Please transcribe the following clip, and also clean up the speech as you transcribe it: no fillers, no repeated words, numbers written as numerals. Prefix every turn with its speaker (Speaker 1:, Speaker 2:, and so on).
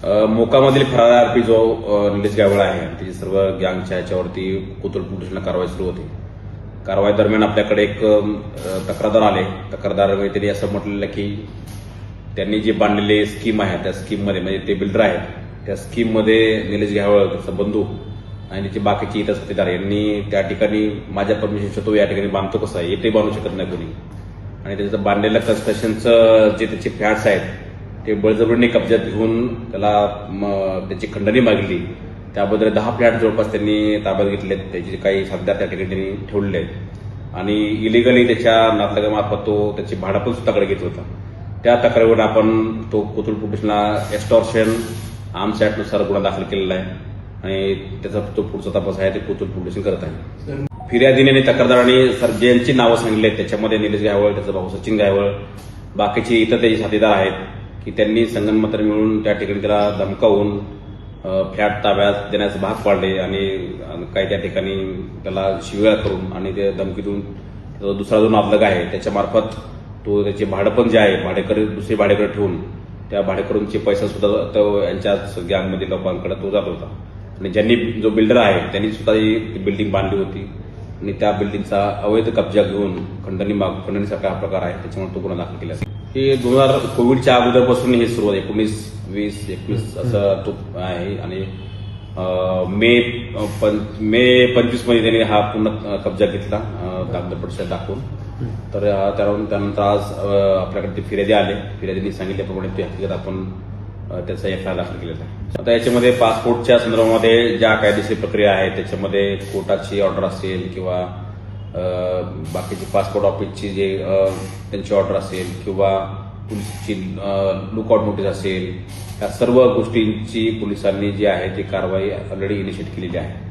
Speaker 1: मोकामधील फरार आरोपी जो निलेश गायवळ आहे त्याची सर्व गँगच्या ह्याच्यावरती कोतुळ पोलीस स्टेशनला कारवाई सुरू होती. कारवाई दरम्यान आपल्याकडे एक तक्रारदार आले. तक्रारदार त्यांनी असं म्हटलेलं की त्यांनी जे बांधलेले स्कीम आहे त्या स्कीममध्ये म्हणजे ते बिल्डर आहेत त्या स्कीममध्ये निलेश गायवळ त्याचा बंधू आणि त्याचे बाकीचे इतर साथीदार यांनी त्या ठिकाणी माझ्या परमिशनच्या तो या ठिकाणी बांधतो कसा येथे बांधू शकत नाही कोणी आणि त्याचं बांधलेलं कन्स्ट्रक्शनचं जे त्याचे फ्लॅट्स आहेत ते बळजबरीने कब्जात घेऊन त्याला त्याची खंडणी मागली. त्याबद्दल 10 फ्लॅट जवळपास त्यांनी ताब्यात घेतलेत. त्याचे काही साथीदार त्या ठिकाणी त्यांनी ठेवलेले आहेत आणि इलिगली त्याच्या नातलगामार्फत तो त्याची भाडं पण स्वतःकडे घेत होता. त्या तक्रारीवर आपण तो कोतुळ पोलिसांना एक्स्टॉर्शन आर्म्स ऍक्टनुसार गुन्हा दाखल केलेला आहे आणि त्याचा तो पुढचा तपास आहे ते कोतुळ पोलीस करत आहे. फिर्यादीने आणि तक्रारदारांनी सर ज्यांची नावं सांगितली आहेत त्याच्यामध्ये निलेश गायवळ, त्याचा भाऊ सचिन गायवळ, बाकीचे इतर त्याचे साथीदार आहेत की त्यांनी संगनमत मिळून त्या ठिकाणी त्याला धमकावून फ्लॅट ताब्यात देण्याचे भाग पाडले आणि काही त्या ठिकाणी त्याला शिव्या करून आणि त्या धमकीतून दुसरा जो नातलग आहे त्याच्यामार्फत तो त्याचे भाडं पण जे आहे भाडेकरी दुसरे भाडेकरी ठेवून त्या भाडेकरूंचे पैसा सुद्धा तो यांच्याच गँगमध्ये लोकांकडे तो जात होता आणि ज्यांनी जो बिल्डर आहे त्यांनी सुद्धा ही बिल्डिंग बांधली होती आणि त्या बिल्डिंगचा अवैध कब्जा घेऊन खंडणीसारखा हा प्रकार आहे. त्याच्यामुळे तो गुन्हा दाखल केला. हे कोविडच्या अगोदरपासून हे सुरू आहे. 19, 20, 21 असं तो आहे आणि मे 25 मध्ये त्यांनी हा पूर्ण कब्जा घेतला कागदपत्र दाखवून. तर त्यानंतर आज आपल्याकडे ते फिर्यादी आले. फिर्यादींनी सांगितल्याप्रमाणे ते हकीकत आपण त्याचा एफआयआर दाखल केलेला आहे. आता याच्यामध्ये पासपोर्टच्या संदर्भामध्ये ज्या कायदेशीर प्रक्रिया आहे त्याच्यामध्ये कोर्टाची ऑर्डर असेल किंवा बाकीची पासपोर्ट ऑफिसची जे त्यांची ऑर्डर असेल किंवा पोलिसची लुकआउट नोटीस असेल या सर्व गोष्टींची पोलिसांनी जी आहे ती कारवाई ऑलरेडी इनिशिएट केलेली आहे.